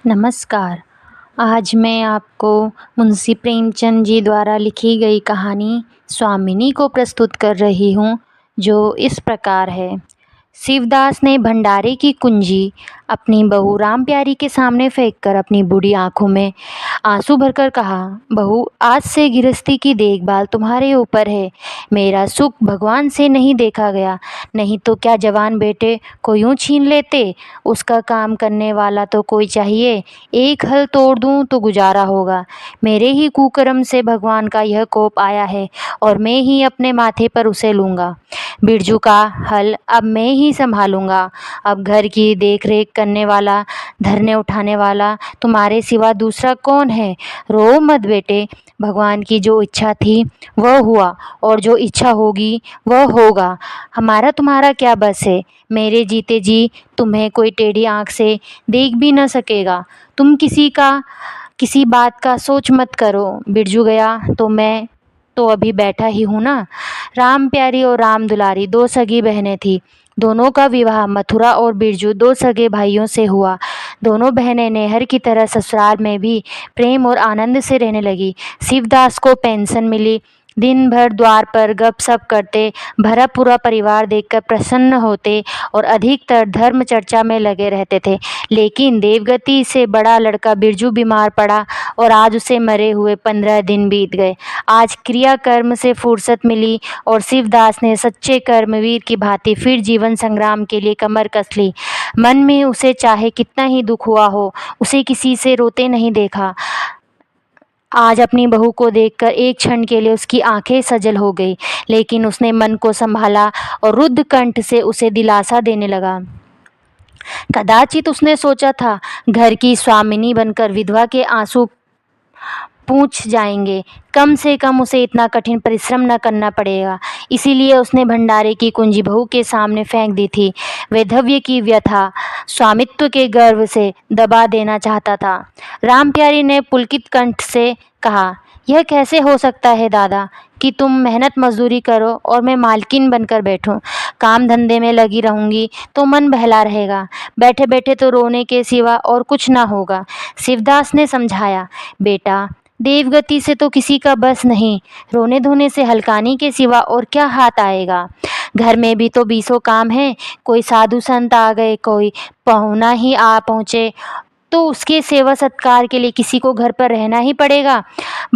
नमस्कार। आज मैं आपको मुंशी प्रेमचंद जी द्वारा लिखी गई कहानी स्वामिनी को प्रस्तुत कर रही हूँ, जो इस प्रकार है। शिवदास ने भंडारे की कुंजी अपनी बहू राम प्यारी के सामने फेंककर अपनी बूढ़ी आंखों में आंसू भरकर कहा, बहू, आज से गृहस्थी की देखभाल तुम्हारे ऊपर है। मेरा सुख भगवान से नहीं देखा गया, नहीं तो क्या जवान बेटे को यूं छीन लेते। उसका काम करने वाला तो कोई चाहिए। एक हल तोड़ दूं तो गुजारा होगा। मेरे ही कुकर्म से भगवान का यह कोप आया है और मैं ही अपने माथे पर उसे लूँगा। बिरजू का हल अब मैं ही संभालूंगा। अब घर की देख रेख करने वाला, धरने उठाने वाला तुम्हारे सिवा दूसरा कौन है। रो मत बेटे, भगवान की जो इच्छा थी वह हुआ और जो इच्छा होगी वह होगा। हमारा तुम्हारा क्या बस है। मेरे जीते जी तुम्हें कोई टेढ़ी आंख से देख भी न सकेगा। तुम किसी बात का सोच मत करो। बिरजू गया तो मैं तो अभी बैठा ही हूँ ना। राम प्यारी और राम दुलारी दो सगी बहनें थीं। दोनों का विवाह मथुरा और बिरजू दो सगे भाइयों से हुआ। दोनों बहनें नेहर की तरह ससुराल में भी प्रेम और आनंद से रहने लगी। शिवदास को पेंशन मिली। दिन भर द्वार पर गपशप करते भरा पूरा परिवार देखकर प्रसन्न होते और अधिकतर धर्म चर्चा में लगे रहते थे। लेकिन देवगति से बड़ा लड़का बिरजू बीमार पड़ा और आज उसे मरे हुए 15 दिन बीत गए। आज क्रिया कर्म से फुर्सत मिली और शिवदास ने सच्चे कर्मवीर की भांति फिर जीवन संग्राम के लिए कमर कस ली। मन में उसे चाहे कितना ही दुख हुआ हो, उसे किसी से रोते नहीं देखा। आज अपनी बहू को देखकर एक क्षण के लिए उसकी आंखें सजल हो गई, लेकिन उसने मन को संभाला और रुद्ध कंठ से उसे दिलासा देने लगा। कदाचित उसने सोचा था, घर की स्वामिनी बनकर विधवा के आंसू पूछ जाएंगे। कम से कम उसे इतना कठिन परिश्रम न करना पड़ेगा। इसीलिए उसने भंडारे की कुंजी बहू के सामने फेंक दी थी। वैधव्य की व्यथा स्वामित्व के गर्व से दबा देना चाहता था। राम प्यारी ने पुलकित कंठ से कहा, यह कैसे हो सकता है दादा कि तुम मेहनत मजदूरी करो और मैं मालकिन बनकर बैठूं। काम धंधे में लगी रहूंगी तो मन बहला रहेगा। बैठे बैठे तो रोने के सिवा और कुछ ना होगा। शिवदास ने समझाया, बेटा, देवगति से तो किसी का बस नहीं। रोने धोने से हलकानी के सिवा और क्या हाथ आएगा। घर में भी तो बीसों काम हैं। कोई साधु संत आ गए, कोई पहुना ही आ पहुँचे तो उसके सेवा सत्कार के लिए किसी को घर पर रहना ही पड़ेगा।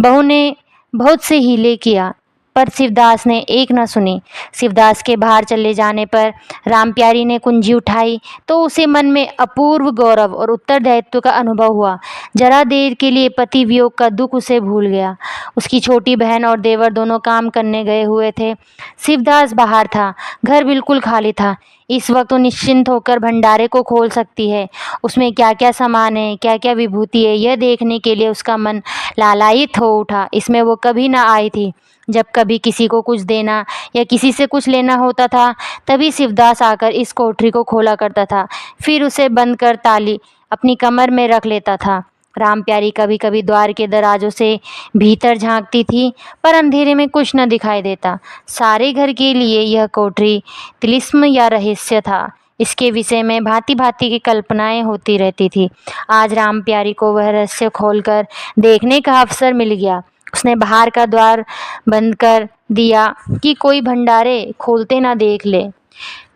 बहू ने बहुत से हीले किया, पर शिवदास ने एक न सुनी। शिवदास के बाहर चले जाने पर राम प्यारी ने कुंजी उठाई तो उसे मन में अपूर्व गौरव और उत्तरदायित्व का अनुभव हुआ। जरा देर के लिए पति वियोग का दुख उसे भूल गया। उसकी छोटी बहन और देवर दोनों काम करने गए हुए थे। शिवदास बाहर था। घर बिल्कुल खाली था। इस वक्त वो निश्चिंत होकर भंडारे को खोल सकती है। उसमें क्या क्या सामान है, क्या क्या विभूति है, यह देखने के लिए उसका मन लालायित हो उठा। इसमें वो कभी ना आई थी। जब कभी किसी को कुछ देना या किसी से कुछ लेना होता था, तभी शिवदास आकर इस कोठरी को खोला करता था। फिर उसे बंद कर ताली अपनी कमर में रख लेता था। राम प्यारी कभी कभी द्वार के दराजों से भीतर झांकती थी, पर अंधेरे में कुछ न दिखाई देता। सारे घर के लिए यह कोठरी तिलिस्म या रहस्य था। इसके विषय में भांति भांति की कल्पनाएं होती रहती थी। आज राम प्यारी को वह रहस्य खोलकर देखने का अवसर मिल गया। उसने बाहर का द्वार बंद कर दिया कि कोई भंडारे खोलते ना देख ले,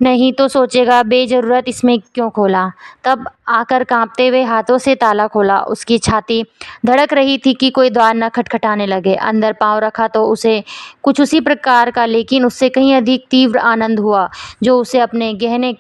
नहीं तो सोचेगा बेजरूरत इसमें क्यों खोला। तब आकर कांपते हुए हाथों से ताला खोला। उसकी छाती धड़क रही थी कि कोई द्वार न खटखटाने लगे। अंदर पांव रखा तो उसे कुछ उसी प्रकार का, लेकिन उससे कहीं अधिक तीव्र आनंद हुआ जो उसे अपने गहने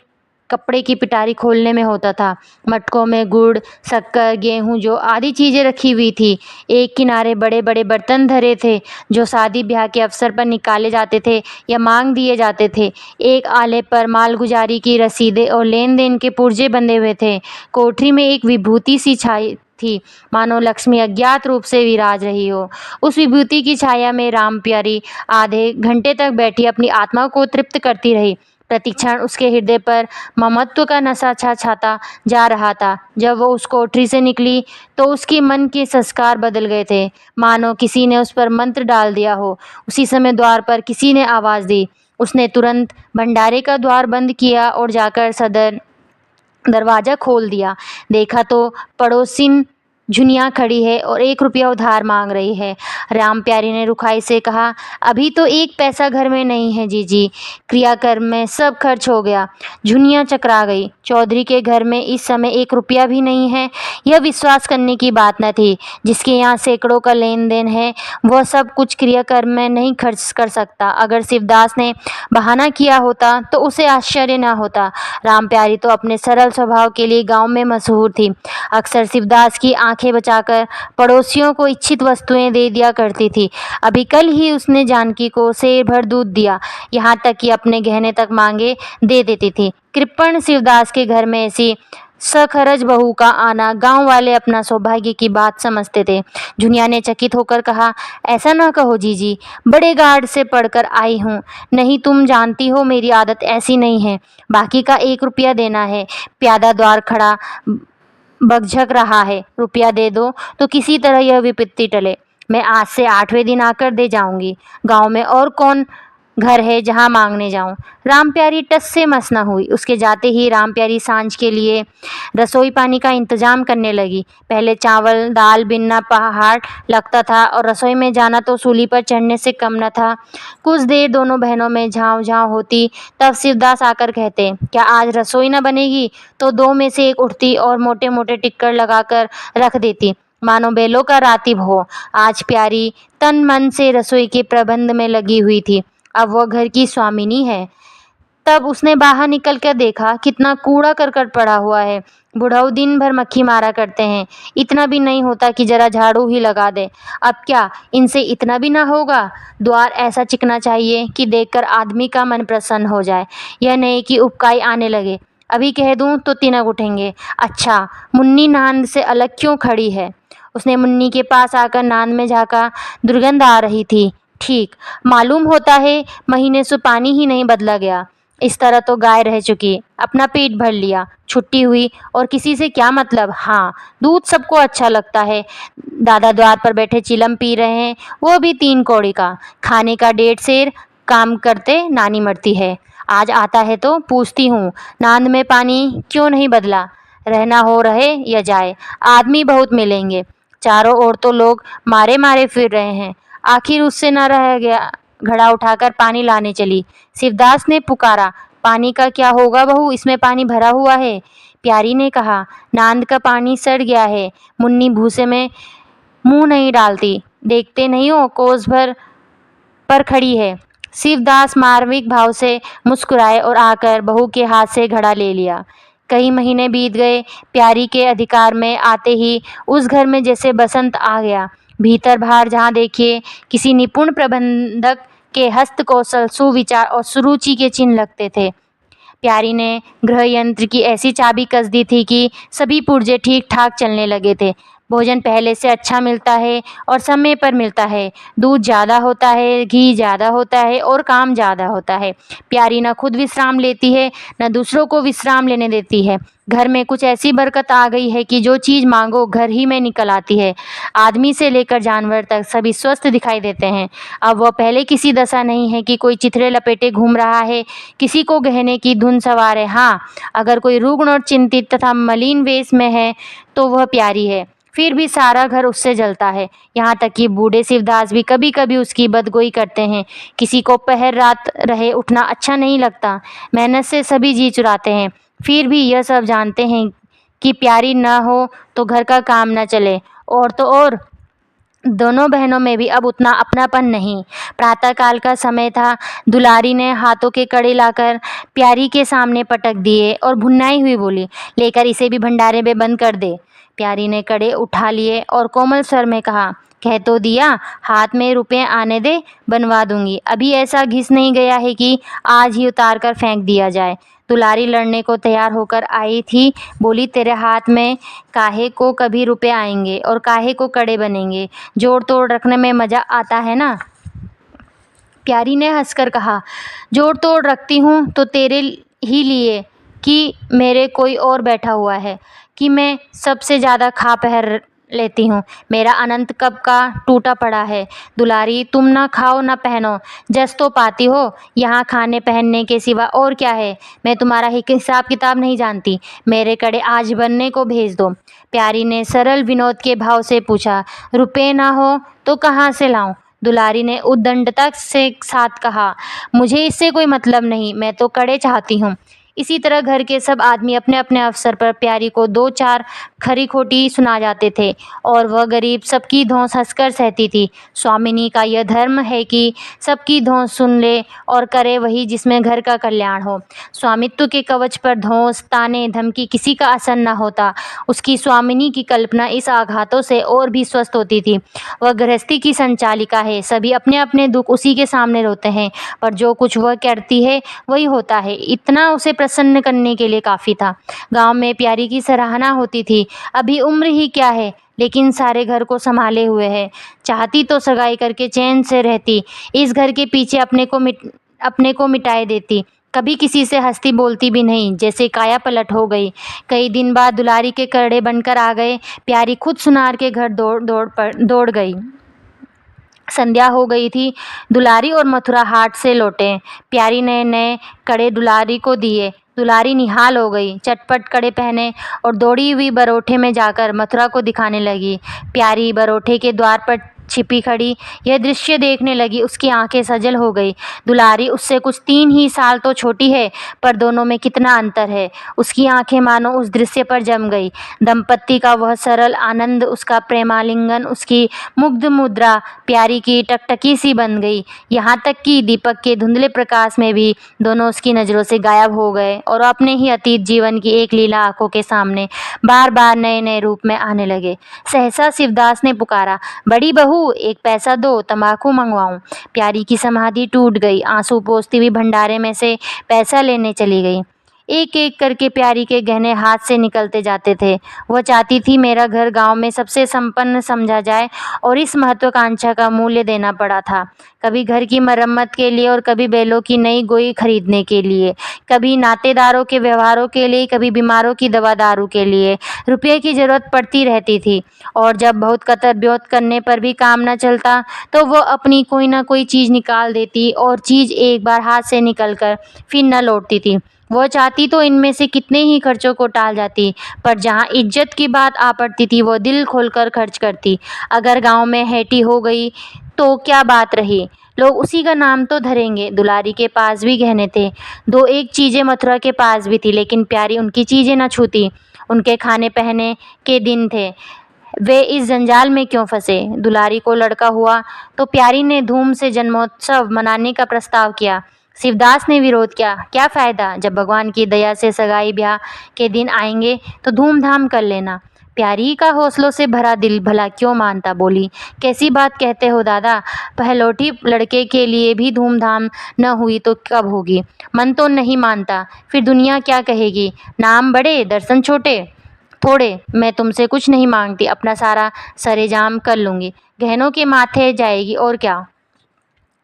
कपड़े की पिटारी खोलने में होता था। मटकों में गुड़, शक्कर, गेहूं जो आदि चीज़ें रखी हुई थी। एक किनारे बड़े बड़े बर्तन धरे थे जो शादी ब्याह के अवसर पर निकाले जाते थे या मांग दिए जाते थे। एक आले पर मालगुजारी की रसीदें और लेन देन के पुर्जे बंधे हुए थे। कोठरी में एक विभूति सी छाई थी, मानो लक्ष्मी अज्ञात रूप से विराज रही हो। उस विभूति की छाया में राम प्यारी आधे घंटे तक बैठी अपनी आत्मा को तृप्त करती रही। प्रतिक्षण उसके हृदय पर ममत्व का नशा छाता जा रहा था। जब वो उस कोठरी से निकली तो उसके मन के संस्कार बदल गए थे, मानो किसी ने उस पर मंत्र डाल दिया हो। उसी समय द्वार पर किसी ने आवाज़ दी। उसने तुरंत भंडारे का द्वार बंद किया और जाकर सदर दरवाज़ा खोल दिया। देखा तो पड़ोसिन झुनिया खड़ी है और 1 रुपया उधार मांग रही है। राम प्यारी ने रुखाई से कहा, अभी तो 1 पैसा घर में नहीं है जीजी, क्रियाकर्म में सब खर्च हो गया। झुनिया चकरा गई। चौधरी के घर में इस समय 1 रुपया भी नहीं है। यह विश्वास करने की बात न थी। जिसके यहाँ सैकड़ों का लेन देन है, वह सब कुछ क्रियाकर्म में नहीं खर्च कर सकता। अगर शिवदास ने बहाना किया होता तो उसे आश्चर्य न होता। राम प्यारी तो अपने सरल स्वभाव के लिए गांव में मशहूर थी। अक्सर शिवदास की आंखें बचाकर पड़ोसियों को इच्छित वस्तुएं दे दिया करती थी। अभी कल ही उसने जानकी को सेर भर दूध दिया, यहाँ तक कि अपने गहने तक मांगे दे देती थी। कृपण शिवदास के घर में ऐसी सखरज बहू का आना गांव वाले अपना सौभाग्य की बात समझते थे। झुनिया ने चकित होकर कहा, ऐसा न कहो जीजी, बड़े गार्ड से पढ़कर आई हूँ, नहीं तुम जानती हो मेरी आदत ऐसी नहीं है। बाकी का 1 रुपया देना है। प्यादा द्वार खड़ा बकझक रहा है, रुपया दे दो तो किसी तरह यह विपत्ति टले। मैं आज से 8वें दिन आकर दे जाऊंगी। गांव में और कौन घर है जहां मांगने जाऊं। राम प्यारी टस से मस न हुई। उसके जाते ही राम प्यारी सांझ के लिए रसोई पानी का इंतजाम करने लगी। पहले चावल दाल बिनना पहाड़ लगता था और रसोई में जाना तो सूली पर चढ़ने से कम न था। कुछ देर दोनों बहनों में झाँव झाँव होती, तब शिवदास आकर कहते, क्या आज रसोई न बनेगी? तो 2 में से एक उठती और मोटे मोटे टिक्कर लगाकर रख देती, मानो बेलों का रातिब हो। आज प्यारी तन मन से रसोई के प्रबंध में लगी हुई थी। अब वह घर की स्वामिनी है। तब उसने बाहर निकल कर देखा, कितना कूड़ा करकट पड़ा हुआ है। बुढ़ऊ दिन भर मक्खी मारा करते हैं, इतना भी नहीं होता कि जरा झाड़ू ही लगा दे। अब क्या इनसे इतना भी ना होगा? द्वार ऐसा चिकना चाहिए कि देखकर आदमी का मन प्रसन्न हो जाए, यह नहीं कि उबकाई आने लगे। अभी कह दूं तो तिनक उठेंगे। अच्छा, मुन्नी नांद से अलग क्यों खड़ी है? उसने मुन्नी के पास आकर नांद में झाँका। दुर्गंध आ रही थी। ठीक, मालूम होता है महीने से पानी ही नहीं बदला गया। इस तरह तो गाय रह चुकी, अपना पेट भर लिया, छुट्टी हुई और किसी से क्या मतलब। हाँ, दूध सबको अच्छा लगता है। दादा द्वार पर बैठे चिलम पी रहे हैं, वो भी 3 कौड़ी का। खाने का 1.5 सेर, काम करते नानी मरती है। आज आता है तो पूछती हूँ, नांद में पानी क्यों नहीं बदला? रहना हो रहे या जाए, आदमी बहुत मिलेंगे। चारों ओर तो लोग मारे मारे फिर रहे हैं। आखिर उससे न रह गया, घड़ा उठाकर पानी लाने चली। शिवदास ने पुकारा, पानी का क्या होगा बहू, इसमें पानी भरा हुआ है। प्यारी ने कहा, नांद का पानी सड़ गया है। मुन्नी भूसे में मुंह नहीं डालती, देखते नहीं हो कोस भर पर खड़ी है। शिवदास मार्मिक भाव से मुस्कुराए और आकर बहू के हाथ से घड़ा ले लिया। कई महीने बीत गए। प्यारी के अधिकार में आते ही उस घर में जैसे बसंत आ गया। भीतर बाहर जहाँ देखिए किसी निपुण प्रबंधक के हस्त कौशल, सुविचार और सुरुचि के चिन्ह लगते थे। प्यारी ने गृह यंत्र की ऐसी चाबी कस दी थी कि सभी पुर्जे ठीक ठाक चलने लगे थे। भोजन पहले से अच्छा मिलता है और समय पर मिलता है। दूध ज़्यादा होता है, घी ज़्यादा होता है और काम ज़्यादा होता है। प्यारी न खुद विश्राम लेती है, न दूसरों को विश्राम लेने देती है। घर में कुछ ऐसी बरकत आ गई है कि जो चीज़ मांगो घर ही में निकल आती है। आदमी से लेकर जानवर तक सभी स्वस्थ दिखाई देते हैं। अब वह पहले किसी दशा नहीं है कि कोई चिथड़े लपेटे घूम रहा है, किसी को गहने की धुन सवार है। हाँ, अगर कोई रुग्ण और चिंतित तथा मलिन वेश में है तो वह प्यारी है। फिर भी सारा घर उससे जलता है। यहाँ तक कि बूढ़े शिवदास भी कभी कभी उसकी बदगोई करते हैं। किसी को पहर रात रहे उठना अच्छा नहीं लगता। मेहनत से सभी जी चुराते हैं, फिर भी यह सब जानते हैं कि प्यारी न हो तो घर का काम न चले। और तो और दोनों बहनों में भी अब उतना अपनापन नहीं। प्रातःकाल का समय था। दुलारी ने हाथों के कड़े लाकर प्यारी के सामने पटक दिए और भुन्नाई हुई बोली, लेकर इसे भी भंडारे में बंद कर दे। प्यारी ने कड़े उठा लिए और कोमल स्वर में कहा, कह तो दिया, हाथ में रुपए आने दे, बनवा दूंगी। अभी ऐसा घिस नहीं गया है कि आज ही उतार कर फेंक दिया जाए। दुलारी लड़ने को तैयार होकर आई थी, बोली, तेरे हाथ में काहे को कभी रुपए आएंगे और काहे को कड़े बनेंगे? जोड़ तोड़ रखने में मज़ा आता है ना? प्यारी ने हंसकर कहा, जोड़ तोड़ रखती हूँ तो तेरे ही लिए कि मेरे कोई और बैठा हुआ है, कि मैं सबसे ज़्यादा खा पहर लेती हूँ। मेरा अनंत कब का टूटा पड़ा है। दुलारी, तुम ना खाओ ना पहनो, जस तो पाती हो। यहाँ खाने पहनने के सिवा और क्या है। मैं तुम्हारा हिसाब किताब नहीं जानती। मेरे कड़े आज बनने को भेज दो। प्यारी ने सरल विनोद के भाव से पूछा। रुपए ना हो तो कहाँ से लाऊं। दुलारी ने उद्दंडता से साथ कहा। मुझे इससे कोई मतलब नहीं, मैं तो कड़े चाहती हूँ। इसी तरह घर के सब आदमी अपने अपने अवसर पर प्यारी को दो चार खरी खोटी सुना जाते थे और वह गरीब सबकी धौंस हंसकर सहती थी। स्वामिनी का यह धर्म है कि सबकी धौंस सुन ले और करे वही जिसमें घर का कल्याण हो। स्वामित्व के कवच पर धौंस, ताने, धमकी किसी का असर न होता। उसकी स्वामिनी की कल्पना इस आघातों से और भी स्वस्थ होती थी। वह गृहस्थी की संचालिका है, सभी अपने अपने दुख उसी के सामने रोते हैं, पर जो कुछ वह करती है वही होता है। इतना उसे प्रसन्न करने के लिए काफ़ी था। गांव में प्यारी की सराहना होती थी। अभी उम्र ही क्या है, लेकिन सारे घर को संभाले हुए है। चाहती तो सगाई करके चैन से रहती, इस घर के पीछे अपने को मिटाए देती। कभी किसी से हंसती बोलती भी नहीं, जैसे काया पलट हो गई। कई दिन बाद दुलारी के करड़े बनकर आ गए। प्यारी खुद सुनार के घर दौड़ गई। संध्या हो गई थी। दुलारी और मथुरा हाट से लौटे। प्यारी ने नए कड़े दुलारी को दिए। दुलारी निहाल हो गई, चटपट कड़े पहने और दौड़ी हुई बरोठे में जाकर मथुरा को दिखाने लगी। प्यारी बरोठे के द्वार पर छिपी खड़ी यह दृश्य देखने लगी। उसकी आंखें सजल हो गई। दुलारी उससे कुछ 3 ही साल तो छोटी है, पर दोनों में कितना अंतर है। उसकी आंखें मानो उस दृश्य पर जम गई। दंपत्ति का वह सरल आनंद, उसका प्रेमालिंगन, उसकी मुग्ध मुद्रा प्यारी की टकटकी सी बन गई। यहाँ तक कि दीपक के धुंधले प्रकाश में भी दोनों उसकी नज़रों से गायब हो गए और अपने ही अतीत जीवन की एक लीला आंखों के सामने बार बार नए नए रूप में आने लगे। सहसा शिवदास ने पुकारा, बड़ी बहू, एक पैसा दो, तंबाकू मंगवाऊं। प्यारी की समाधि टूट गई। आंसू पोंछती हुई भंडारे में से पैसा लेने चली गई। एक एक करके प्यारी के गहने हाथ से निकलते जाते थे। वह चाहती थी मेरा घर गांव में सबसे संपन्न समझा जाए और इस महत्वाकांक्षा का मूल्य देना पड़ा था। कभी घर की मरम्मत के लिए और कभी बैलों की नई गोई खरीदने के लिए, कभी नातेदारों के व्यवहारों के लिए, कभी बीमारों की दवा दारू के लिए रुपये की जरूरत पड़ती रहती थी। और जब बहुत कतर ब्योत करने पर भी काम न चलता तो वह अपनी कोई ना कोई चीज़ निकाल देती और चीज़ एक बार हाथ से निकलकर फिर न लौटती थी। वह चाहती तो इनमें से कितने ही खर्चों को टाल जाती, पर जहाँ इज्जत की बात आ पड़ती थी वो दिल खोलकर खर्च करती। अगर गांव में हेटी हो गई तो क्या बात रही, लोग उसी का नाम तो धरेंगे। दुलारी के पास भी गहने थे, 2-1 चीज़ें मथुरा के पास भी थी, लेकिन प्यारी उनकी चीज़ें न छूती। उनके खाने पहने के दिन थे, वे इस जंजाल में क्यों फंसे। दुलारी को लड़का हुआ तो प्यारी ने धूम से जन्मोत्सव मनाने का प्रस्ताव किया। शिवदास ने विरोध किया। क्या फ़ायदा, जब भगवान की दया से सगाई ब्याह के दिन आएंगे तो धूमधाम कर लेना। प्यारी का हौसलों से भरा दिल भला क्यों मानता। बोली, कैसी बात कहते हो दादा, पहलौठी लड़के के लिए भी धूमधाम न हुई तो कब होगी। मन तो नहीं मानता, फिर दुनिया क्या कहेगी। नाम बड़े, दर्शन छोटे थोड़े। मैं तुमसे कुछ नहीं मांगती, अपना सारा सरेजाम कर लूँगी, गहनों के माथे जाएगी और क्या।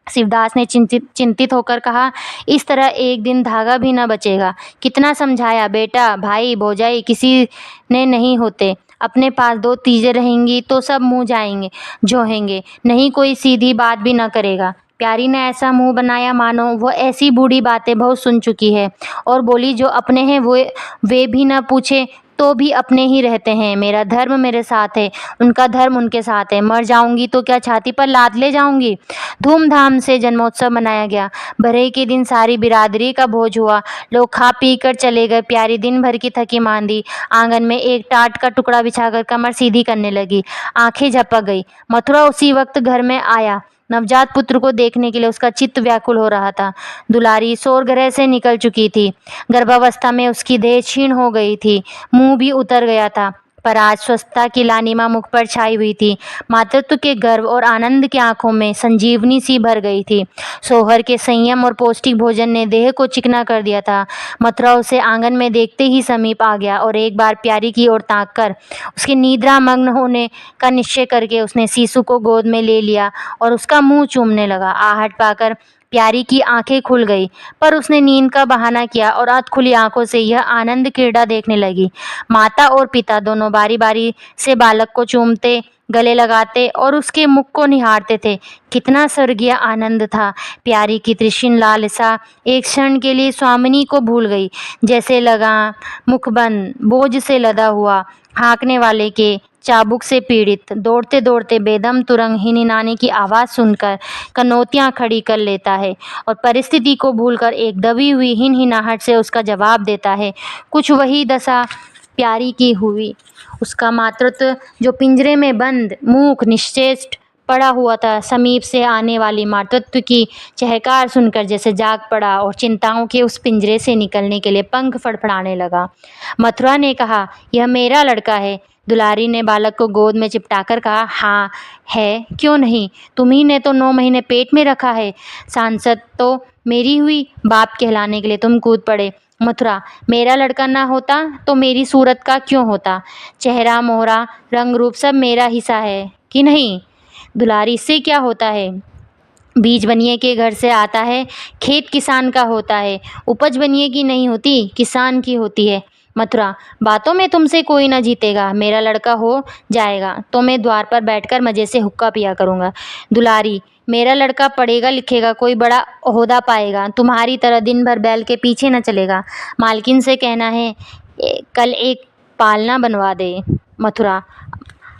शिवदास ने चिंतित होकर कहा, इस तरह एक दिन धागा भी न बचेगा। कितना समझाया, बेटा, भाई, भौजाई किसी ने नहीं होते। अपने पास 2 चीज़ें रहेंगी तो सब मुँह जाएंगे, जोहेंगे, नहीं कोई सीधी बात भी न करेगा। प्यारी ने ऐसा मुंह बनाया मानो वह ऐसी बूढ़ी बातें बहुत सुन चुकी है और बोली, जो अपने हैं वो वे भी न पूछे तो भी अपने ही रहते हैं। मेरा धर्म मेरे साथ है, उनका धर्म उनके साथ है। मर जाऊंगी तो क्या छाती पर लाद ले जाऊंगी। धूमधाम से जन्मोत्सव मनाया गया। बरई के दिन सारी बिरादरी का भोज हुआ। लोग खा पी कर चले गए। प्यारी दिन भर की थकी मांदी आंगन में एक टाट का टुकड़ा बिछाकर कमर सीधी करने लगी। आंखें झपक गई। मथुरा उसी वक्त घर में आया। नवजात पुत्र को देखने के लिए उसका चित्त व्याकुल हो रहा था। दुलारी सोरगृह से निकल चुकी थी। गर्भावस्था में उसकी देह क्षीण हो गई थी, मुंह भी उतर गया था, पर आज स्वस्थता की लालिमा मुख पर छाई हुई थी। मातृत्व के गर्व और आनंद की आंखों में संजीवनी सी भर गई थी। सोहर के संयम और पौष्टिक भोजन ने देह को चिकना कर दिया था। मथुरा उसे आंगन में देखते ही समीप आ गया और एक बार प्यारी की ओर ताक कर उसके निद्रा मग्न होने का निश्चय करके उसने शिशु को गोद में ले लिया और उसका मुंह चूमने लगा। आहट पाकर प्यारी की आंखें खुल गई, पर उसने नींद का बहाना किया और अधखुली आंखों से यह आनंद क्रीड़ा देखने लगी। माता और पिता दोनों बारी-बारी से बालक को चूमते, गले लगाते और उसके मुख को निहारते थे। कितना स्वर्गीय आनंद था! प्यारी की तृषीण लालसा एक क्षण के लिए स्वामिनी को भूल गई। जैसे लगा मुखबंद, बोझ से लदा हुआ, हाँकने वाले के चाबुक से पीड़ित, दौड़ते-दौड़ते बेदम तुरंग हिनहिनाने की आवाज़ सुनकर कनौतियाँ खड़ी कर लेता है और परिस्थिति को भूलकर एक दबी हुई हिनहिनाहट से उसका जवाब देता है। कुछ वही दशा प्यारी की हुई। उसका मातृत्व जो पिंजरे में बंद, मूक, निश्चेष्ट पड़ा हुआ था, समीप से आने वाली मातृत्व की चहकार सुनकर जैसे जाग पड़ा और चिंताओं के उस पिंजरे से निकलने के लिए पंख फड़फड़ाने लगा। मथुरा ने कहा, "यह मेरा लड़का है।" दुलारी ने बालक को गोद में चिपटाकर कहा, "हाँ, है, क्यों नहीं? तुम्ही ने तो 9 महीने पेट में रखा है। सांसत तो मेरी हुई, बाप कहलाने के लिए तुम कूद पड़े। मथुरा, मेरा लड़का ना होता तो मेरी सूरत का क्यों होता? चेहरा मोहरा, रंग रूप सब मेरा हिस्सा है कि नहीं? दुलारी, इससे क्या होता है? बीज बनिए के घर से आता है, खेत किसान का होता है, उपज बनिए की नहीं होती, किसान की होती है। मथुरा, बातों में तुमसे कोई न जीतेगा। मेरा लड़का हो जाएगा तो मैं द्वार पर बैठकर मज़े से हुक्का पिया करूँगा। दुलारी, मेरा लड़का पढ़ेगा लिखेगा, कोई बड़ा ओहदा पाएगा, तुम्हारी तरह दिन भर बैल के पीछे न चलेगा। मालकिन से कहना है कल एक पालना बनवा दे। मथुरा,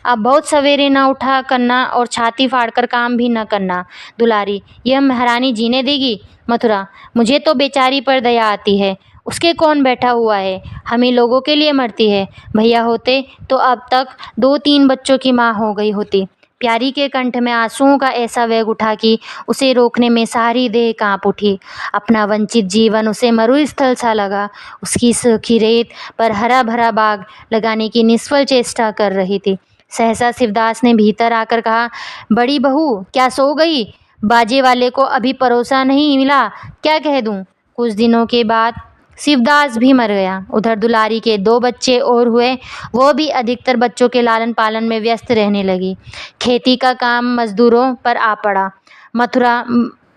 अब बहुत सवेरे न उठा करना और छाती फाड़कर काम भी न करना। दुलारी, यह महारानी जीने देगी? मथुरा, मुझे तो बेचारी पर दया आती है। उसके कौन बैठा हुआ है? हम ही लोगों के लिए मरती है। भैया होते तो अब तक 2-3 बच्चों की माँ हो गई होती। प्यारी के कंठ में आंसुओं का ऐसा वेग उठा कि उसे रोकने में सारी देह कांप उठी। अपना वंचित जीवन उसे मरुस्थल सा लगा। उसकी सूखी रेत पर हरा भरा बाग लगाने की निष्फल चेष्टा कर रही थी। सहसा शिवदास ने भीतर आकर कहा, "बड़ी बहू, क्या सो गई? बाजे वाले को अभी परोसा नहीं मिला, क्या कह दूं?" कुछ दिनों के बाद शिवदास भी मर गया। उधर दुलारी के 2 बच्चे और हुए। वो भी अधिकतर बच्चों के लालन पालन में व्यस्त रहने लगी। खेती का काम मजदूरों पर आ पड़ा। मथुरा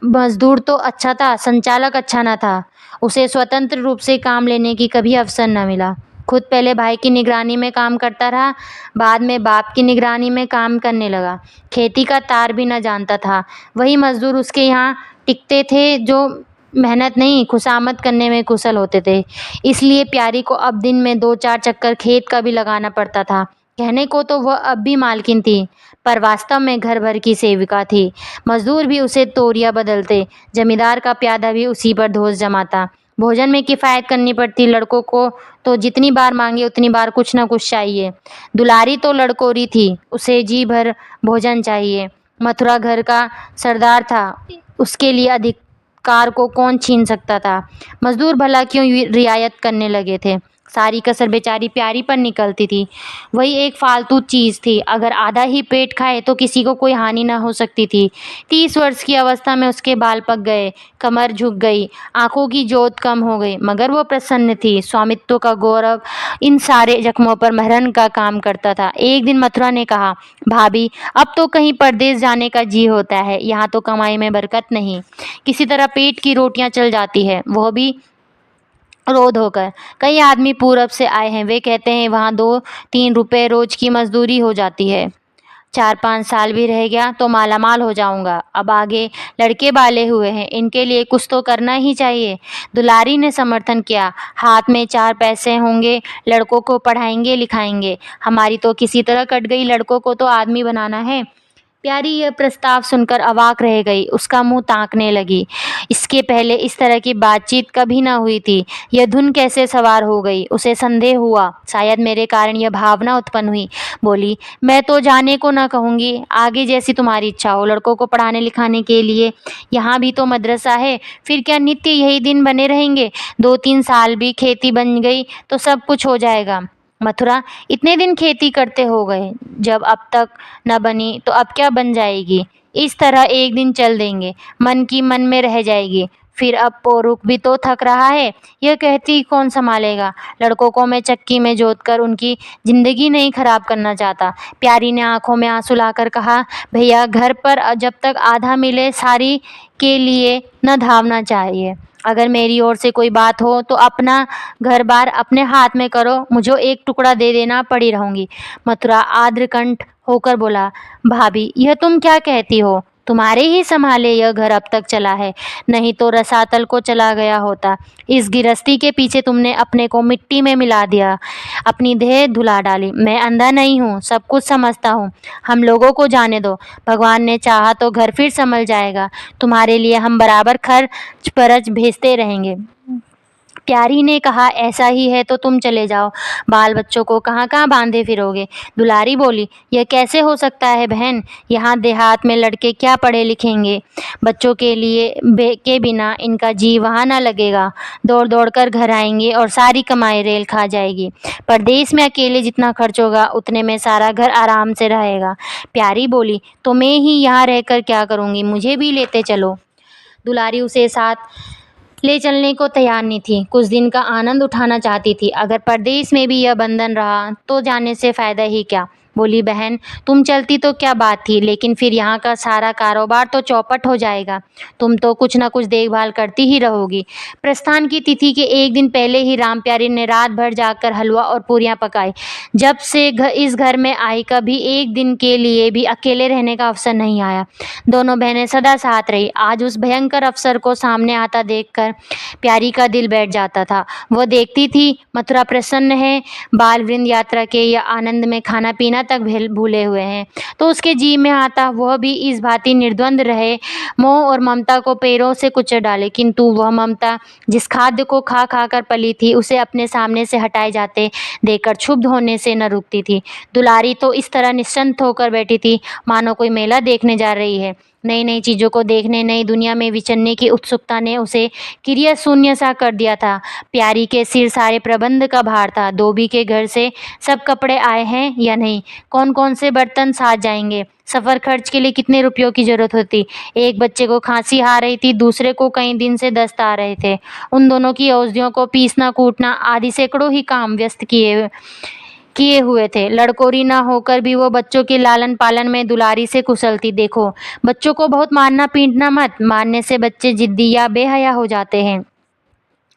मजदूर तो अच्छा था, संचालक अच्छा न था। उसे स्वतंत्र रूप से काम लेने की कभी अवसर न मिला। खुद पहले भाई की निगरानी में काम करता रहा, बाद में बाप की निगरानी में काम करने लगा। खेती का तार भी न जानता था। वही मजदूर उसके यहाँ टिकते थे जो मेहनत नहीं, खुशामद करने में कुशल होते थे। इसलिए प्यारी को अब दिन में 2-4 चक्कर खेत का भी लगाना पड़ता था। कहने को तो वह अब भी मालकिन थी, पर वास्तव में घर भर की सेविका थी। मजदूर भी उसे तोरियां बदलते, जमींदार का प्यादा भी उसी पर धोस जमाता। भोजन में किफ़ायत करनी पड़ती। लड़कों को तो जितनी बार मांगे उतनी बार कुछ न कुछ चाहिए। दुलारी तो लड़कोरी थी, उसे जी भर भोजन चाहिए। मथुरा घर का सरदार था, उसके लिए अधिकार को कौन छीन सकता था? मजदूर भला क्यों रियायत करने लगे थे? सारी कसर बेचारी प्यारी पर निकलती थी। वही एक फालतू चीज़ थी, अगर आधा ही पेट खाए तो किसी को कोई हानि न हो सकती थी। 30 वर्ष की अवस्था में उसके बाल पक गए, कमर झुक गई, आंखों की जोत कम हो गई, मगर वो प्रसन्न थी। स्वामित्व का गौरव इन सारे जख्मों पर मरहम का काम करता था। एक दिन मथुरा ने कहा, "भाभी, अब तो कहीं परदेश जाने का जी होता है। यहाँ तो कमाई में बरकत नहीं, किसी तरह पेट की रोटियां चल जाती है, वह भी रोध होकर। कई आदमी पूरब से आए हैं, वे कहते हैं वहाँ 2-3 रुपए रोज की मजदूरी हो जाती है। 4-5 साल भी रह गया तो मालामाल हो जाऊंगा। अब आगे लड़के बाले हुए हैं, इनके लिए कुछ तो करना ही चाहिए।" दुलारी ने समर्थन किया, "हाथ में 4 पैसे होंगे, लड़कों को पढ़ाएंगे लिखाएंगे। हमारी तो किसी तरह कट गई, लड़कों को तो आदमी बनाना है।" प्यारी यह प्रस्ताव सुनकर अवाक रह गई, उसका मुंह ताकने लगी। इसके पहले इस तरह की बातचीत कभी न हुई थी। यह धुन कैसे सवार हो गई? उसे संदेह हुआ, शायद मेरे कारण यह भावना उत्पन्न हुई। बोली, "मैं तो जाने को न कहूँगी, आगे जैसी तुम्हारी इच्छा हो। लड़कों को पढ़ाने लिखाने के लिए यहाँ भी तो मदरसा है, फिर क्या नित्य यही दिन बने रहेंगे? 2-3 साल भी खेती बन गई तो सब कुछ हो जाएगा। मथुरा, इतने दिन खेती करते हो गए, जब अब तक न बनी तो अब क्या बन जाएगी? इस तरह एक दिन चल देंगे, मन की मन में रह जाएगी, फिर अब पोरुख भी तो थक रहा है, यह कहती कौन संभालेगा। लड़कों को मैं चक्की में जोतकर उनकी ज़िंदगी नहीं खराब करना चाहता। प्यारी ने आंखों में आंसू लाकर कहा, भैया घर पर जब तक आधा मिले सारी के लिए न धावना चाहिए। अगर मेरी ओर से कोई बात हो तो अपना घर बार अपने हाथ में करो, मुझे एक टुकड़ा दे देना, पड़ी रहूंगी। मथुरा आर्द्रकंठ होकर बोला, भाभी यह तुम क्या कहती हो? तुम्हारे ही संभाले यह घर अब तक चला है, नहीं तो रसातल को चला गया होता। इस गिरस्ती के पीछे तुमने अपने को मिट्टी में मिला दिया, अपनी देह धुला डाली। मैं अंधा नहीं हूँ, सब कुछ समझता हूँ। हम लोगों को जाने दो, भगवान ने चाहा तो घर फिर संभल जाएगा। तुम्हारे लिए हम बराबर खर्च परच भेजते रहेंगे। प्यारी ने कहा, ऐसा ही है तो तुम चले जाओ, बाल बच्चों को कहाँ कहाँ बांधे फिरोगे। दुलारी बोली, यह कैसे हो सकता है बहन, यहाँ देहात में लड़के क्या पढ़े लिखेंगे, बच्चों के लिए के बिना इनका जी वहाँ ना लगेगा, दौड़ दौड़ कर घर आएंगे और सारी कमाई रेल खा जाएगी। परदेश में अकेले जितना खर्च होगा उतने में सारा घर आराम से रहेगा। प्यारी बोली, तो मैं ही यहाँ रहकर क्या करूँगी, मुझे भी लेते चलो। दुलारी उसे साथ ले चलने को तैयार नहीं थी, कुछ दिन का आनंद उठाना चाहती थी। अगर परदेश में भी यह बंधन रहा तो जाने से फ़ायदा ही क्या। बोली, बहन तुम चलती तो क्या बात थी, लेकिन फिर यहाँ का सारा कारोबार तो चौपट हो जाएगा। तुम तो कुछ ना कुछ देखभाल करती ही रहोगी। प्रस्थान की तिथि के एक दिन पहले ही राम प्यारी ने रात भर जाकर हलवा और पूरियाँ पकाई। जब से इस घर में आई, कभी एक दिन के लिए भी अकेले रहने का अवसर नहीं आया। दोनों बहनें सदा साथ रही। आज उस भयंकर अवसर को सामने आता देखकर प्यारी का दिल बैठ जाता था। वह देखती थी मथुरा प्रसन्न है, बाल वृंद यात्रा के या आनंद में खाना पीना तक भूले हुए हैं, तो उसके जी में आता वह भी इस भांति निर्द्वंद रहे, मोह और ममता को पैरों से कुचल डाले। किंतु वह ममता जिस खाद्य को खा खा कर पली थी, उसे अपने सामने से हटाए जाते देखकर क्षुब्ध होने से न रुकती थी। दुलारी तो इस तरह निश्चिंत होकर बैठी थी मानो कोई मेला देखने जा रही है। नई नई चीज़ों को देखने, नई दुनिया में विचरने की उत्सुकता ने उसे क्रिया शून्य सा कर दिया था। प्यारी के सिर सारे प्रबंध का भार था। धोबी के घर से सब कपड़े आए हैं या नहीं, कौन कौन से बर्तन साथ जाएंगे, सफ़र खर्च के लिए कितने रुपयों की जरूरत होती। एक बच्चे को खांसी आ रही थी, दूसरे को कई दिन से दस्त आ रहे थे। उन दोनों की औषधियों को पीसना कूटना आदि सैकड़ों ही काम व्यस्त किए हुए थे। लड़कोरी न होकर भी वो बच्चों के लालन पालन में दुलारी से कुशल थी। देखो, बच्चों को बहुत मारना पीटना मत, मारने से बच्चे जिद्दी या बेहया हो जाते हैं।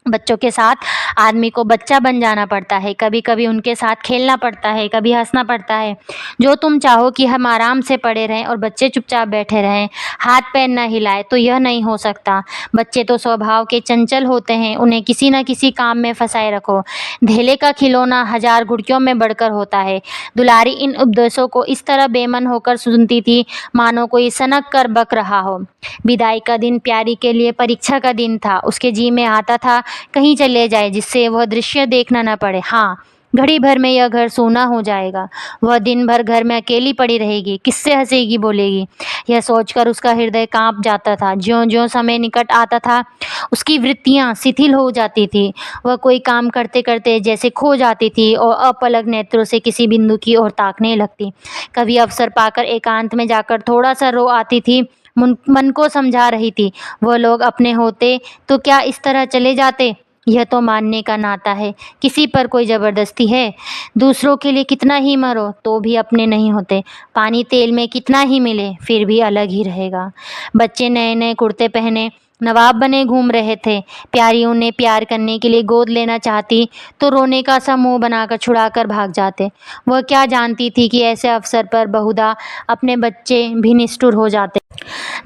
बच्चों के साथ आदमी को बच्चा बन जाना पड़ता है, कभी कभी उनके साथ खेलना पड़ता है, कभी हंसना पड़ता है। जो तुम चाहो कि हम आराम से पड़े रहें और बच्चे चुपचाप बैठे रहें, हाथ पैर न हिलाए, तो यह नहीं हो सकता। बच्चे तो स्वभाव के चंचल होते हैं, उन्हें किसी न किसी काम में फंसाए रखो। धेले का खिलौना हजार घुड़कियों में बढ़कर होता है। दुलारी इन उपदेशों को इस तरह बेमन होकर सुनती थी मानो कोई सनक कर बक रहा हो। विदाई का दिन प्यारी के लिए परीक्षा का दिन था। उसके जी में आता था कहीं चले जाए जिससे वह दृश्य देखना न पड़े। हाँ, घड़ी भर में यह घर सूना हो जाएगा। वह दिन भर घर में अकेली पड़ी रहेगी, किससे हंसेगी बोलेगी, यह सोचकर उसका हृदय कांप जाता था। ज्यों ज्यों समय निकट आता था उसकी वृत्तियां शिथिल हो जाती थी। वह कोई काम करते करते जैसे खो जाती थी और अपलक नेत्रों से किसी बिंदु की ओर ताकने लगती। कभी अवसर पाकर एकांत में जाकर थोड़ा सा रो आती थी। मन को समझा रही थी, वह लोग अपने होते तो क्या इस तरह चले जाते। यह तो मानने का नाता है, किसी पर कोई ज़बरदस्ती है। दूसरों के लिए कितना ही मरो तो भी अपने नहीं होते। पानी तेल में कितना ही मिले फिर भी अलग ही रहेगा। बच्चे नए नए कुर्ते पहने नवाब बने घूम रहे थे। प्यारी उन्हें प्यार करने के लिए गोद लेना चाहती तो रोने का सा मुंह बनाकर छुड़ाकर भाग जाते। वह क्या जानती थी कि ऐसे अवसर पर बहुधा अपने बच्चे भी निष्ठुर हो जाते।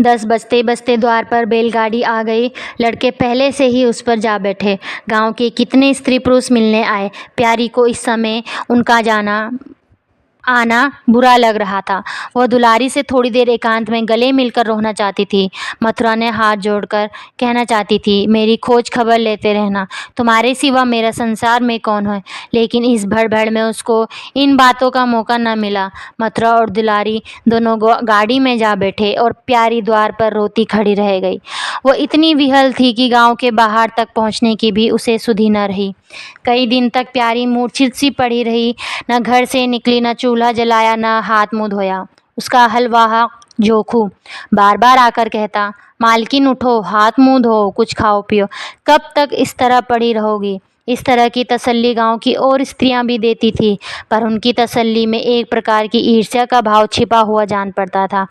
10 बजते बजते द्वार पर बैलगाड़ी आ गई। लड़के पहले से ही उस पर जा बैठे। गांव के कितने स्त्री पुरुष मिलने आए। प्यारी को इस समय उनका आना बुरा लग रहा था। वह दुलारी से थोड़ी देर एकांत में गले मिलकर रोना चाहती थी। मथुरा ने हाथ जोड़कर कहना चाहती थी, मेरी खोज खबर लेते रहना, तुम्हारे सिवा मेरा संसार में कौन है। लेकिन इस भड़बड़ में उसको इन बातों का मौका न मिला। मथुरा और दुलारी दोनों गाड़ी में जा बैठे और प्यारी द्वार पर रोती खड़ी रह गई। वह इतनी विहल थी कि गांव के बाहर तक पहुंचने की भी उसे सुधि न रही। कई दिन तक प्यारी मूर्छित सी पड़ी रही, न घर से निकली, न चूल्हा जलाया, न हाथ मुंह धोया। उसका हलवा जोखू बार बार आकर कहता, मालकिन उठो, हाथ मुंह धो, कुछ खाओ पियो। कब तक इस तरह पड़ी रहोगी? इस तरह की तसल्ली गांव की और स्त्रियां भी देती थी, पर उनकी तसल्ली में एक प्रकार की ईर्ष्या का भाव छिपा हुआ जान पड़ता था।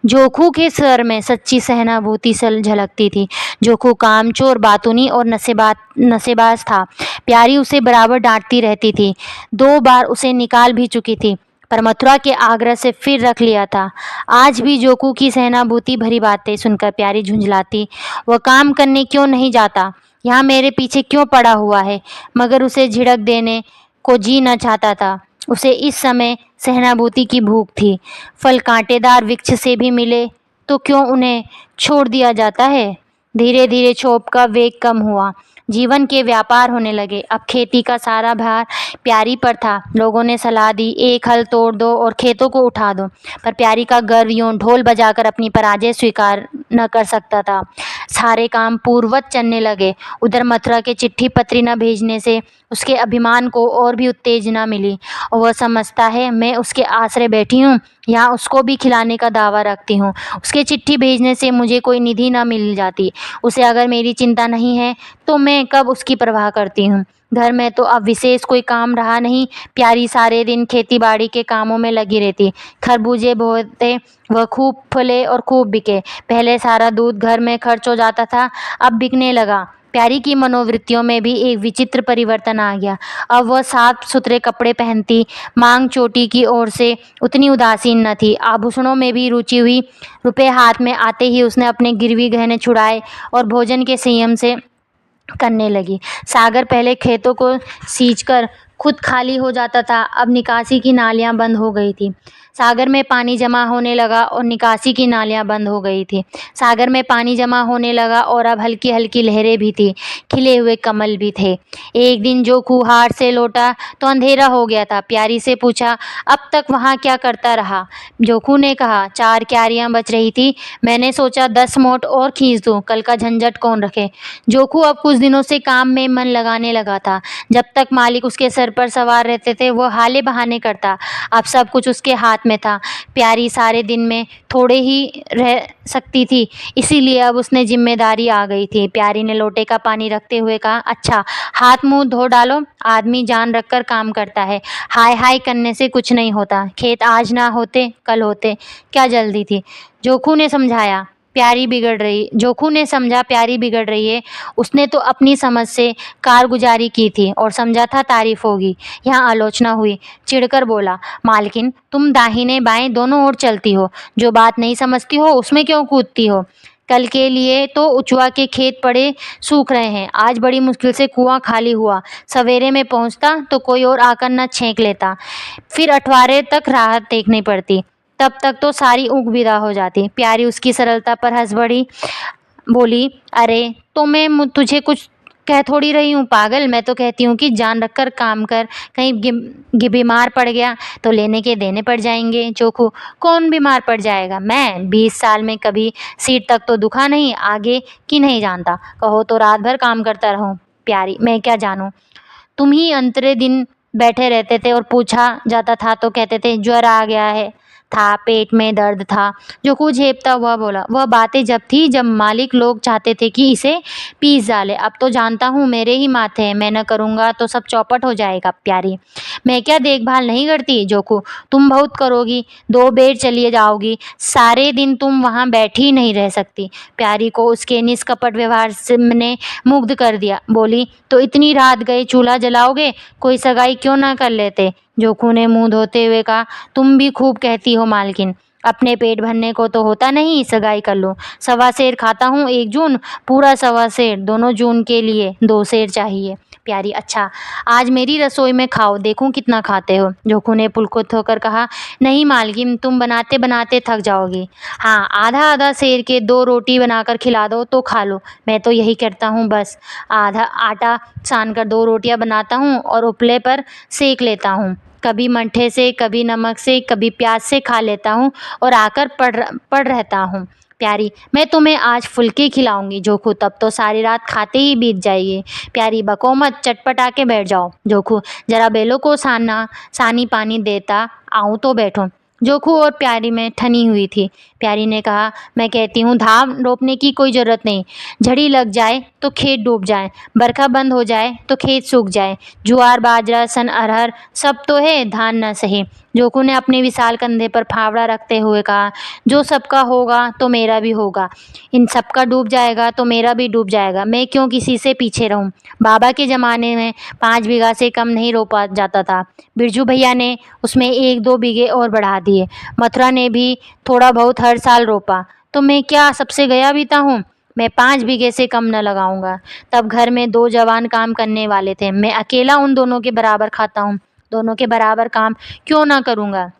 जोखू के स्वर में सच्ची सहानुभूति सल झलकती थी। जोखू कामचोर, बातूनी और नशेबाज था। प्यारी उसे बराबर डांटती रहती थी, 2 बार उसे निकाल भी चुकी थी, पर मथुरा के आग्रह से फिर रख लिया था। आज भी जोकू की सहानुभूति भरी बातें सुनकर प्यारी झुंझलाती। वह काम करने क्यों नहीं जाता? यहाँ मेरे पीछे क्यों पड़ा हुआ है? मगर उसे झिड़क देने को जी न चाहता था। उसे इस समय सहानुभूति की भूख थी। फल कांटेदार वृक्ष से भी मिले तो क्यों उन्हें छोड़ दिया जाता है? धीरे धीरे क्षोभ का वेग कम हुआ। जीवन के व्यापार होने लगे। अब खेती का सारा भार प्यारी पर था। लोगों ने सलाह दी, एक हल तोड़ दो और खेतों को उठा दो, पर प्यारी का गर्व यूं ढोल बजाकर अपनी पराजय स्वीकार न कर सकता था। सारे काम पूर्ववत चलने लगे। उधर मथुरा के चिट्ठी पत्री न भेजने से उसके अभिमान को और भी उत्तेजना मिली, और वह समझता है मैं उसके आश्रय बैठी हूँ, यहाँ उसको भी खिलाने का दावा रखती हूँ। उसके चिट्ठी भेजने से मुझे कोई निधि न मिल जाती। उसे अगर मेरी चिंता नहीं है तो मैं कब उसकी परवाह करती हूँ। घर में तो अब विशेष कोई काम रहा नहीं। प्यारी सारे दिन खेती बाड़ी के कामों में लगी रहती। खरबूजे बोते, वह खूब फले और खूब बिके। पहले सारा दूध घर में खर्च हो जाता था, अब बिकने लगा। प्यारी की मनोवृत्तियों में भी एक विचित्र परिवर्तन आ गया। अब वह साफ सुथरे कपड़े पहनती, मांग चोटी की ओर से उतनी उदासीन न थी। आभूषणों में भी रुचि हुई। रुपए हाथ में आते ही उसने अपने गिरवी गहने छुड़ाए और भोजन के संयम से करने लगी। सागर पहले खेतों को सींचकर खुद खाली हो जाता था, अब निकासी की नालियां बंद हो गई थी। सागर में पानी जमा होने लगा और निकासी की नालियां बंद हो गई थी। सागर में पानी जमा होने लगा और अब हल्की हल्की लहरें भी थी, खिले हुए कमल भी थे। एक दिन जो कुहार से लौटा तो अंधेरा हो गया था। प्यारी से पूछा, अब तक वहाँ क्या करता रहा? जोखू ने कहा, 4 क्यारियां बच रही थी, मैंने सोचा 10 मोट और खींच दूं, कल का झंझट कौन रखे। जोखू अब कुछ दिनों से काम में मन लगाने लगा था। जब तक मालिक उसके सर पर सवार रहते थे वो हाले बहाने करता, अब सब कुछ उसके हाथ में था। प्यारी सारे दिन में थोड़े ही रह सकती थी, इसीलिए अब उसने जिम्मेदारी आ गई थी। प्यारी ने लोटे का पानी रखते हुए कहा, अच्छा हाथ मुंह धो डालो, आदमी जान रखकर काम करता है, हाय हाय करने से कुछ नहीं होता। खेत आज ना होते कल होते, क्या जल्दी थी। जोखू ने समझाया, प्यारी बिगड़ रही जोखू ने समझा प्यारी बिगड़ रही है। उसने तो अपनी समझ से कारगुजारी की थी और समझा था तारीफ होगी। यहाँ आलोचना हुई। चिढ़कर बोला, मालकिन तुम दाहिने बाएं दोनों ओर चलती हो, जो बात नहीं समझती हो उसमें क्यों कूदती हो? कल के लिए तो उचवा के खेत पड़े सूख रहे हैं, आज बड़ी मुश्किल से कुआं खाली हुआ, सवेरे में पहुंचता तो कोई और आकर न छेंक लेता, फिर अठवारे तक राहत देखनी पड़ती, तब तक तो सारी ऊँख विदा हो जाती। प्यारी उसकी सरलता पर हंस पड़ी, बोली, अरे तो मैं तुझे कुछ कह थोड़ी रही हूँ पागल, मैं तो कहती हूँ कि जान रखकर काम कर, कहीं बीमार पड़ गया तो लेने के देने पड़ जाएंगे। जोखू, कौन बीमार पड़ जाएगा? मैं 20 साल में कभी सीट तक तो दुखा नहीं, आगे की नहीं जानता। कहो तो रात भर काम करता रहूं। प्यारी, मैं क्या जानूं, तुम ही अंतरे दिन बैठे रहते थे और पूछा जाता था तो कहते थे ज्वर आ गया है, था पेट में दर्द था। जो कुछ झेपता हुआ बोला, वह बातें जब थी जब मालिक लोग चाहते थे कि इसे पीस डाले, अब तो जानता हूँ मेरे ही माथे हैं, मैं न करूँगा तो सब चौपट हो जाएगा। प्यारी, मैं क्या देखभाल नहीं करती? जोकू, तुम बहुत करोगी, 2 बेर चलिए जाओगी, सारे दिन तुम वहाँ बैठी नहीं रह सकती। प्यारी को उसके निष्कपट व्यवहार ने मुग्ध कर दिया। बोली, तो इतनी रात गए चूल्हा जलाओगे, कोई सगाई क्यों ना कर लेते? जोखू ने मुंह धोते हुए कहा, तुम भी खूब कहती हो मालकिन, अपने पेट भरने को तो होता नहीं, सगाई कर लो। 1.25 सेर खाता हूँ 1 जून, पूरा 1.25 सेर, दोनों जून के लिए 2 सेर चाहिए। प्यारी, अच्छा आज मेरी रसोई में खाओ, देखूं कितना खाते हो। जोखू ने पुलकित होकर कहा, नहीं मालकिन, तुम बनाते बनाते थक जाओगी। हाँ, आधा आधा सेर के 2 रोटी बनाकर खिला दो तो खा लो, मैं तो यही करता हूँ बस। आधा आटा सान कर 2 रोटियां बनाता हूँ और उपले पर सेक लेता हूँ, कभी मट्ठे से, कभी नमक से, कभी प्याज से खा लेता हूँ और आकर पड़ रहता हूँ। प्यारी, मैं तुम्हें आज फुल्के खिलाऊंगी। जोखू, तब तो सारी रात खाते ही बीत जाएगी। प्यारी, बको मत, चटपट आके बैठ जाओ। जोखू, जरा बेलों को सानी पानी देता आऊँ तो बैठो। जोखू और प्यारी में ठनी हुई थी। प्यारी ने कहा, मैं कहती हूँ धान रोपने की कोई ज़रूरत नहीं। झड़ी लग जाए तो खेत डूब जाए, बरखा बंद हो जाए तो खेत सूख जाए, ज्वार बाजरा सन अरहर सब तो है, धान न सही। जोखू ने अपने विशाल कंधे पर फावड़ा रखते हुए कहा, जो सबका होगा तो मेरा भी होगा। इन सबका डूब जाएगा तो मेरा भी डूब जाएगा। मैं क्यों किसी से पीछे रहूं? बाबा के ज़माने में 5 बीघा से कम नहीं रोपा जाता था। बिरजू भैया ने उसमें 1-2 बीघे और बढ़ा दिए। मथुरा ने भी थोड़ा बहुत हर साल रोपा। तो मैं क्या सबसे गया बीता हूँ? मैं 5 बीघे से कम न लगाऊंगा। तब घर में 2 जवान काम करने वाले थे। मैं अकेला उन दोनों के बराबर खाता हूँ। दोनों के बराबर काम क्यों ना करूँगा?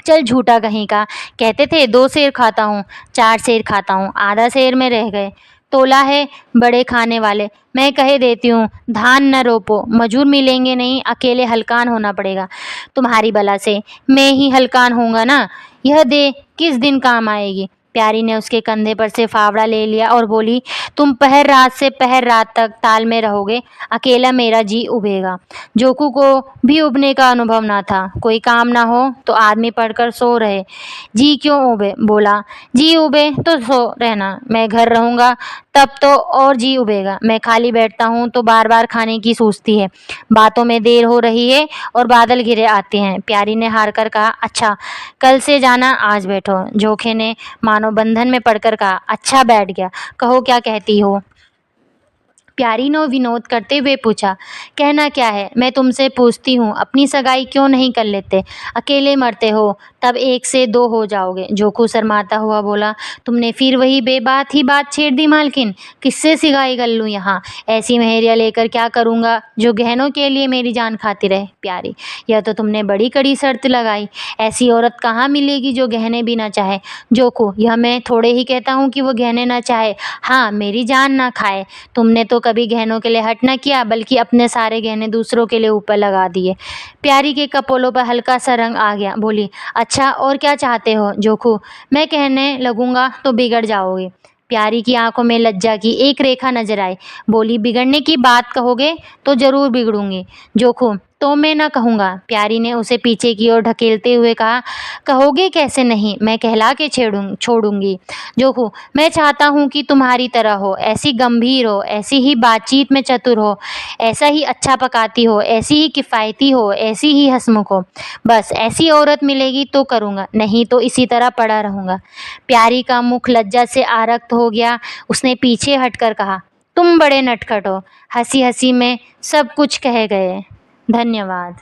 चल झूठा कहीं का। कहते थे 2 सेर खाता हूँ, 4 सेर खाता हूँ, आधा सेर में रह गए। तोला है बड़े खाने वाले। मैं कहे देती हूँ, धान न रोपो, मजूर मिलेंगे नहीं, अकेले हलकान होना पड़ेगा तुम्हारी बला से। मैं ही हलकान होऊंगा ना। यह दे किस दिन काम आएगी? प्यारी ने उसके कंधे पर से फावड़ा ले लिया और बोली, तुम पहर रात से पहर रात तक ताल में रहोगे, अकेला मेरा जी उबेगा। जोकू को भी उबने का अनुभव ना था। कोई काम ना हो तो आदमी पढ़कर सो रहे। जी क्यों उबे? बोला, जी उबे तो सो रहना, मैं घर रहूँगा तब तो और जी उबेगा। मैं खाली बैठता हूँ तो बार बार खाने की सूझती है। बातों में देर हो रही है और बादल घिरे आते हैं। प्यारी ने हार कर कहा, अच्छा कल से जाना, आज बैठो। जोखे ने मानो बंधन में पड़कर कहा, अच्छा बैठ गया, कहो क्या कहती हो? प्यारी ने विनोद करते हुए पूछा, कहना क्या है? मैं तुमसे पूछती हूँ, अपनी सगाई क्यों नहीं कर लेते? अकेले मरते हो तब 1 से 2 हो जाओगे। जोकू शर्माता हुआ बोला, तुमने फिर वही बेबात ही बात छेड़ दी मालकिन। किससे सिगाई कर लूँ यहाँ? ऐसी मेहरिया लेकर क्या करूँगा जो गहनों के लिए मेरी जान खाती रहे? प्यारी, यह तो तुमने बड़ी कड़ी शर्त लगाई। ऐसी औरत कहाँ मिलेगी जो गहने भी ना चाहे? जोकू, यह मैं थोड़े ही कहता हूँ कि वो गहने ना चाहे, हाँ मेरी जान ना खाए। तुमने तो कभी गहनों के लिए हट न किया, बल्कि अपने सारे गहने दूसरों के लिए ऊपर लगा दिए। प्यारी के कपोलों पर हल्का सा रंग आ गया। बोली, अच्छा और क्या चाहते हो? जोखू, मैं कहने लगूंगा तो बिगड़ जाओगे। प्यारी की आंखों में लज्जा की एक रेखा नजर आई। बोली, बिगड़ने की बात कहोगे तो जरूर बिगड़ूंगी। जोखू, तो मैं न कहूँगा। प्यारी ने उसे पीछे की ओर ढकेलते हुए कहा, कहोगे कैसे नहीं? मैं कहला के छोड़ूंगी। जोखू, मैं चाहता हूँ कि तुम्हारी तरह हो, ऐसी गंभीर हो, ऐसी ही बातचीत में चतुर हो, ऐसा ही अच्छा पकाती हो, ऐसी ही किफ़ायती हो, ऐसी ही हंसमुख हो। बस ऐसी औरत मिलेगी तो करूँगा, नहीं तो इसी तरह पड़ा रहूँगा। प्यारी का मुख लज्जा से आरक्त हो गया। उसने पीछे हटकर कहा, तुम बड़े नटखट हो। हंसी हंसी में सब कुछ कह गए। धन्यवाद।